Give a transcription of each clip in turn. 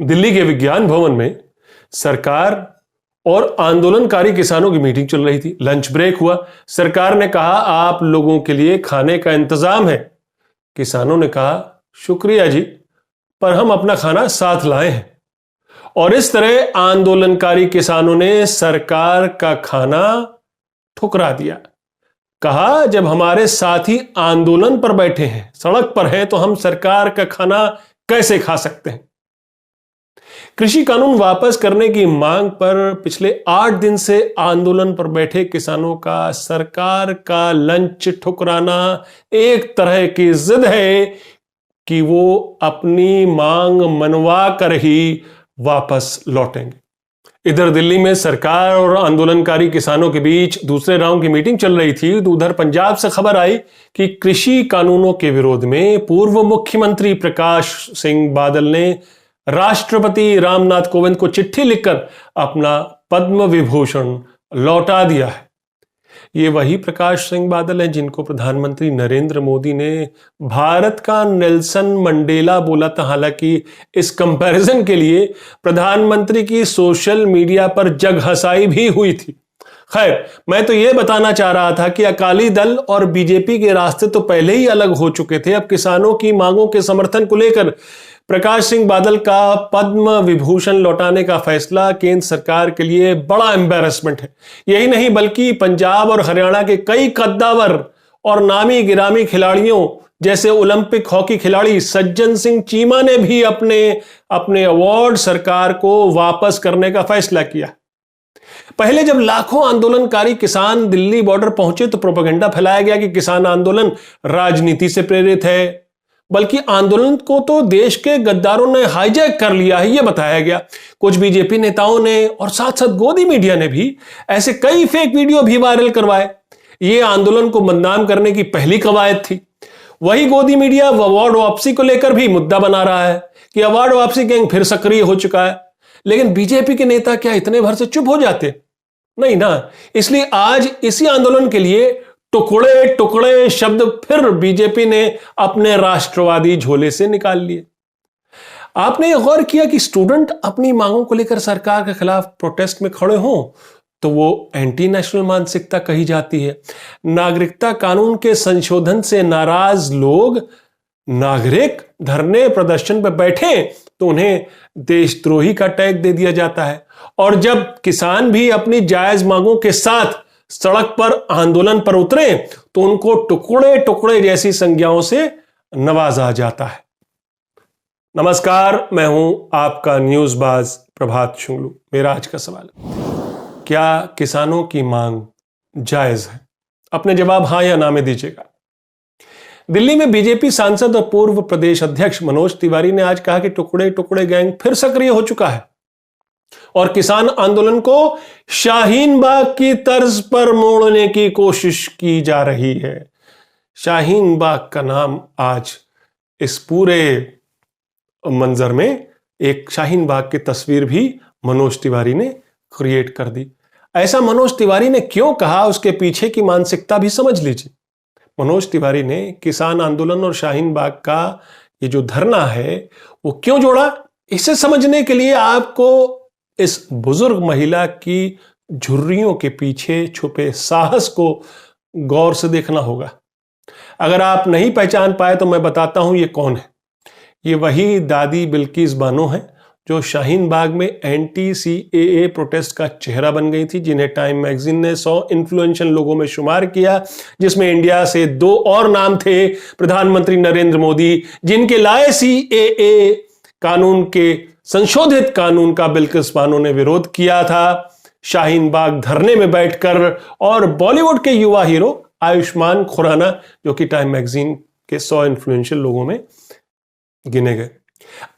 दिल्ली के विज्ञान भवन में सरकार और आंदोलनकारी किसानों की मीटिंग चल रही थी। लंच ब्रेक हुआ। सरकार ने कहा आप लोगों के लिए खाने का इंतजाम है। किसानों ने कहा शुक्रिया जी, पर हम अपना खाना साथ लाए हैं। और इस तरह आंदोलनकारी किसानों ने सरकार का खाना ठुकरा दिया। कहा जब हमारे साथी आंदोलन पर बैठे हैं, सड़क पर हैं, तो हम सरकार का खाना कैसे खा सकते हैं। कृषि कानून वापस करने की मांग पर पिछले 8 दिन से आंदोलन पर बैठे किसानों का सरकार का लंच ठुकराना एक तरह की जिद है कि वो अपनी मांग मनवा कर ही वापस लौटेंगे। इधर दिल्ली में सरकार और आंदोलनकारी किसानों के बीच दूसरे राउंड की मीटिंग चल रही थी, तो उधर पंजाब से खबर आई कि कृषि कानूनों के विरोध में पूर्व मुख्यमंत्री प्रकाश सिंह बादल ने राष्ट्रपति रामनाथ कोविंद को चिट्ठी लिखकर अपना पद्म विभूषण लौटा दिया है। ये वही प्रकाश सिंह बादल हैं जिनको प्रधानमंत्री नरेंद्र मोदी ने भारत का नेल्सन मंडेला बोला था। हालांकि इस कंपैरिजन के लिए प्रधानमंत्री की सोशल मीडिया पर जग हंसाई भी हुई थी। खैर, मैं तो यह बताना चाह रहा था कि अकाली दल और बीजेपी के रास्ते तो पहले ही अलग हो चुके थे। अब किसानों की मांगों के समर्थन को लेकर प्रकाश सिंह बादल का पद्म विभूषण लौटाने का फैसला केंद्र सरकार के लिए बड़ा एम्बैरेसमेंट है। यही नहीं बल्कि पंजाब और हरियाणा के कई कद्दावर और नामी गिरामी खिलाड़ियों जैसे ओलंपिक हॉकी खिलाड़ी सज्जन सिंह चीमा ने भी अपने अवार्ड सरकार को वापस करने का फैसला किया। पहले जब लाखों आंदोलनकारी किसान दिल्ली बॉर्डर पहुंचे तो प्रोपेगेंडा फैलाया गया कि किसान आंदोलन राजनीति से प्रेरित है, बल्कि आंदोलन को तो देश के गद्दारों ने हाईजैक कर लिया है, यह बताया गया। कुछ बीजेपी नेताओं ने और साथ साथ गोदी मीडिया ने भी ऐसे कई फेक वीडियो भी वायरल करवाए। यह आंदोलन को बदनाम करने की पहली कवायद थी। वही गोदी मीडिया अवार्ड वापसी को लेकर भी मुद्दा बना रहा है कि अवार्ड वापसी गैंग फिर सक्रिय हो चुका है। लेकिन बीजेपी के नेता क्या इतने भर से चुप हो जाते? नहीं ना। इसलिए आज इसी आंदोलन के लिए टुकड़े टुकड़े शब्द फिर बीजेपी ने अपने राष्ट्रवादी झोले से निकाल लिए। आपने यह गौर किया कि स्टूडेंट अपनी मांगों को लेकर सरकार के खिलाफ प्रोटेस्ट में खड़े हों तो वो एंटी नेशनल मानसिकता कही जाती है। नागरिकता कानून के संशोधन से नाराज लोग नागरिक धरने प्रदर्शन पर बैठे तो उन्हें देशद्रोही का टैग दे दिया जाता है। और जब किसान भी अपनी जायज मांगों के साथ सड़क पर आंदोलन पर उतरे तो उनको टुकड़े टुकड़े जैसी संज्ञाओं से नवाजा जाता है। नमस्कार, मैं हूं आपका न्यूज़बाज प्रभात शुंगलू। मेरा आज का सवाल, क्या किसानों की मांग जायज है? अपने जवाब हां या ना में दीजिएगा। दिल्ली में बीजेपी सांसद और पूर्व प्रदेश अध्यक्ष मनोज तिवारी ने आज कहा कि टुकड़े टुकड़े गैंग फिर सक्रिय हो चुका है और किसान आंदोलन को शाहीन बाग की तर्ज पर मोड़ने की कोशिश की जा रही है। शाहीन बाग का नाम आज इस पूरे मंजर में एक शाहीन बाग की तस्वीर भी मनोज तिवारी ने क्रिएट कर दी। ऐसा मनोज तिवारी ने क्यों कहा, उसके पीछे की मानसिकता भी समझ लीजिए। मनोज तिवारी ने किसान आंदोलन और शाहीन बाग का ये जो धरना है वो क्यों जोड़ा, इसे समझने के लिए आपको इस बुजुर्ग महिला की झुर्रियों के पीछे छुपे साहस को गौर से देखना होगा। अगर आप नहीं पहचान पाए तो मैं बताता हूं ये कौन है। ये वही दादी बिल्किस बानो है जो शाहीन बाग में एंटी सीएए प्रोटेस्ट का चेहरा बन गई थी, जिन्हें टाइम मैगजीन ने 100 इन्फ्लुएंशियल लोगों में शुमार किया, जिसमें इंडिया से 2 और नाम थे, प्रधानमंत्री नरेंद्र मोदी, जिनके लाए सीएए कानून के संशोधित कानून का बिल्किस बानो ने विरोध किया था शाहीन बाग धरने में बैठकर, और बॉलीवुड के युवा हीरो आयुष्मान खुराना जो कि टाइम मैगजीन के 100 इन्फ्लुएंशियल लोगों में गिने गए।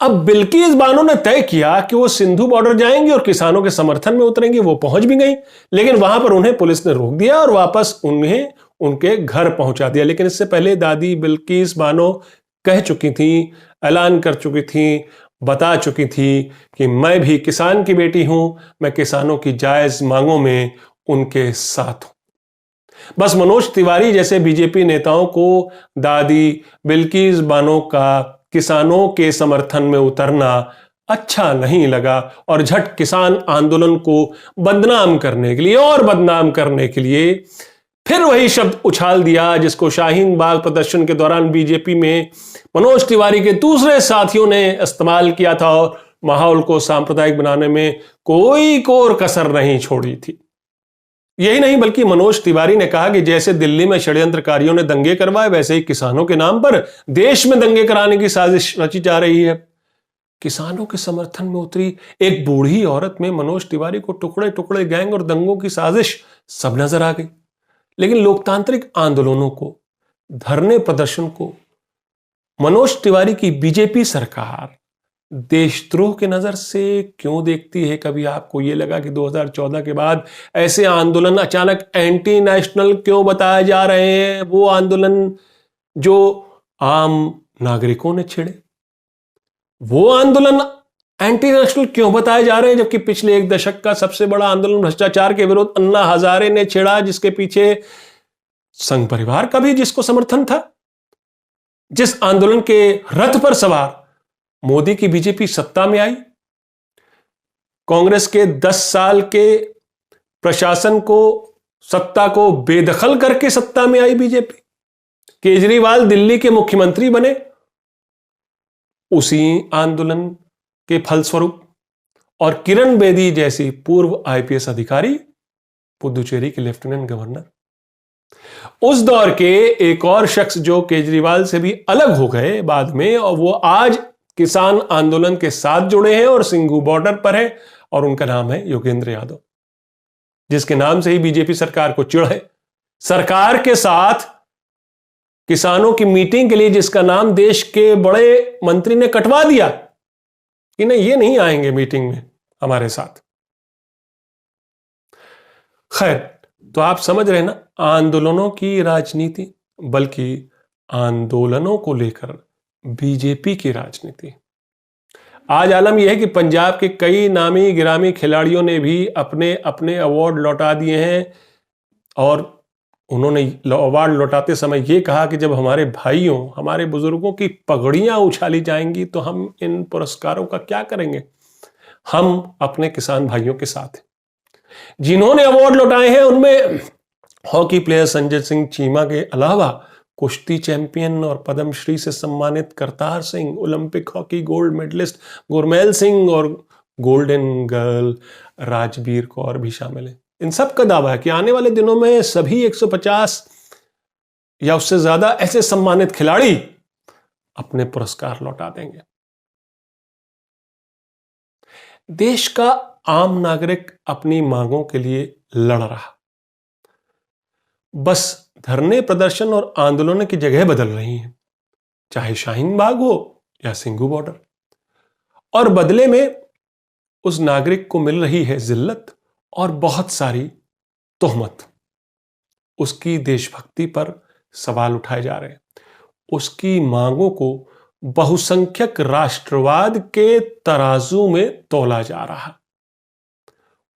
अब बिल्किस बानो ने तय किया कि वो सिंधु बॉर्डर जाएंगी और किसानों के समर्थन में उतरेंगी। वो पहुंच भी गई, लेकिन वहां पर उन्हें पुलिस ने रोक दिया और वापस उन्हें उनके घर पहुंचा दिया। लेकिन इससे पहले दादी बिल्किस बानो कह चुकी थी, ऐलान कर चुकी थी, बता चुकी थी कि मैं भी किसान की बेटी हूं, मैं किसानों की जायज मांगों में उनके साथ हूं। बस मनोज तिवारी जैसे बीजेपी नेताओं को दादी बिल्किस बानो का किसानों के समर्थन में उतरना अच्छा नहीं लगा और झट किसान आंदोलन को बदनाम करने के लिए और बदनाम करने के लिए फिर वही शब्द उछाल दिया जिसको शाहीन बाग प्रदर्शन के दौरान बीजेपी में मनोज तिवारी के दूसरे साथियों ने इस्तेमाल किया था और माहौल को सांप्रदायिक बनाने में कोई कोर कसर नहीं छोड़ी थी। यही नहीं बल्कि मनोज तिवारी ने कहा कि जैसे दिल्ली में षड्यंत्रकारियों ने दंगे करवाए वैसे ही किसानों के नाम पर देश में दंगे कराने की साजिश रची जा रही है। किसानों के समर्थन में उतरी एक बूढ़ी औरत में मनोज तिवारी को टुकड़े टुकड़े गैंग और दंगों की साजिश सब नजर आ गई। लेकिन लोकतांत्रिक आंदोलनों को, धरने प्रदर्शन को मनोज तिवारी की बीजेपी सरकार देशद्रोह की नजर से क्यों देखती है? कभी आपको यह लगा कि 2014 के बाद ऐसे आंदोलन अचानक एंटी नेशनल क्यों बताए जा रहे हैं? वो आंदोलन जो आम नागरिकों ने छेड़े, वो आंदोलन एंटी नेशनल क्यों बताए जा रहे हैं? जबकि पिछले एक दशक का सबसे बड़ा आंदोलन भ्रष्टाचार के विरुद्ध अन्ना हजारे ने छेड़ा, जिसके पीछे संघ परिवार का भी जिसको समर्थन था। जिस आंदोलन के रथ पर सवार मोदी की बीजेपी सत्ता में आई, कांग्रेस के 10 साल के प्रशासन को, सत्ता को बेदखल करके सत्ता में आई बीजेपी, केजरीवाल दिल्ली के मुख्यमंत्री बने, उसी आंदोलन के फलस्वरूप, और किरण बेदी जैसी पूर्व आईपीएस अधिकारी पुदुचेरी के लेफ्टिनेंट गवर्नर, उस दौर के एक और शख्स जो केजरीवाल से भी अलग हो गए बाद में, और वो आज किसान आंदोलन के साथ जुड़े हैं और सिंघू बॉर्डर पर है, और उनका नाम है योगेंद्र यादव, जिसके नाम से ही बीजेपी सरकार को चिढ़ है। सरकार के साथ किसानों की मीटिंग के लिए जिसका नाम देश के बड़े मंत्री ने कटवा दिया कि नहीं, ये नहीं आएंगे मीटिंग में हमारे साथ। खैर, तो आप समझ रहे ना, आंदोलनों की राजनीति, बल्कि आंदोलनों को लेकर बीजेपी की राजनीति। आज आलम यह है कि पंजाब के कई नामी गिरामी खिलाड़ियों ने भी अपने अपने अवार्ड लौटा दिए हैं, और उन्होंने अवार्ड लौटाते समय यह कहा कि जब हमारे भाइयों, हमारे बुजुर्गों की पगड़ियां उछाली जाएंगी तो हम इन पुरस्कारों का क्या करेंगे? हम अपने किसान भाइयों के साथ हैं। जिन्होंने अवार्ड लौटाए हैं उनमें हॉकी प्लेयर संजय सिंह चीमा के अलावा कुश्ती चैंपियन और पद्मश्री से सम्मानित Kartar Singh, Olympic hockey gold medalist Gurmel Singh और गोल्डन गर्ल राजबीर कौर भी शामिल है। इन सब का दावा है कि आने वाले दिनों में सभी 150 या उससे ज्यादा ऐसे सम्मानित खिलाड़ी अपने पुरस्कार लौटा देंगे। देश का आम नागरिक अपनी मांगों के लिए लड़ रहा, बस धरने प्रदर्शन और आंदोलनों की जगह बदल रही हैं, चाहे शाहीन बाग हो या सिंघू बॉर्डर, और बदले में उस नागरिक को मिल रही है जिल्लत और बहुत सारी तोहमत। उसकी देशभक्ति पर सवाल उठाए जा रहे हैं, उसकी मांगों को बहुसंख्यक राष्ट्रवाद के तराजू में तोला जा रहा,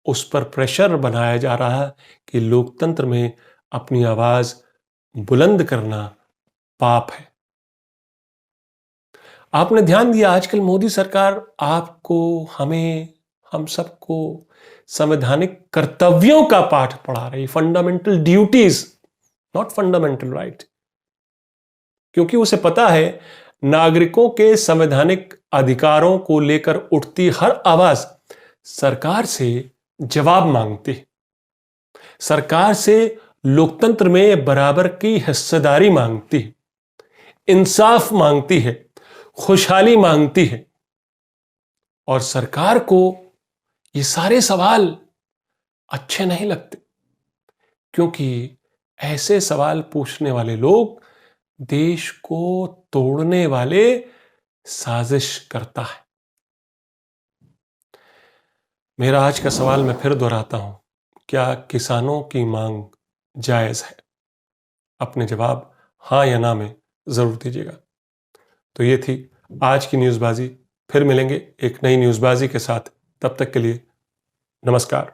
उस पर प्रेशर बनाया जा रहा है कि लोकतंत्र में अपनी आवाज बुलंद करना पाप है। आपने ध्यान दिया, आजकल मोदी सरकार आपको, हमें, हम सबको संवैधानिक कर्तव्यों का पाठ पढ़ा रही, fundamental duties, not fundamental right, क्योंकि उसे पता है नागरिकों के संवैधानिक अधिकारों को लेकर उठती हर आवाज सरकार से जवाब मांगती है, सरकार से लोकतंत्र में बराबर की हिस्सेदारी मांगती है, इंसाफ मांगती है, खुशहाली मांगती है। और सरकार को ये सारे सवाल अच्छे नहीं लगते, क्योंकि ऐसे सवाल पूछने वाले लोग देश को तोड़ने वाले साजिश करता है। मेरा आज का सवाल मैं फिर दोहराता हूं, क्या किसानों की मांग जायज है? अपने जवाब हां या ना में जरूर दीजिएगा। तो ये थी आज की न्यूज़बाजी। फिर मिलेंगे एक नई न्यूज़बाजी के साथ, तब तक के लिए नमस्कार।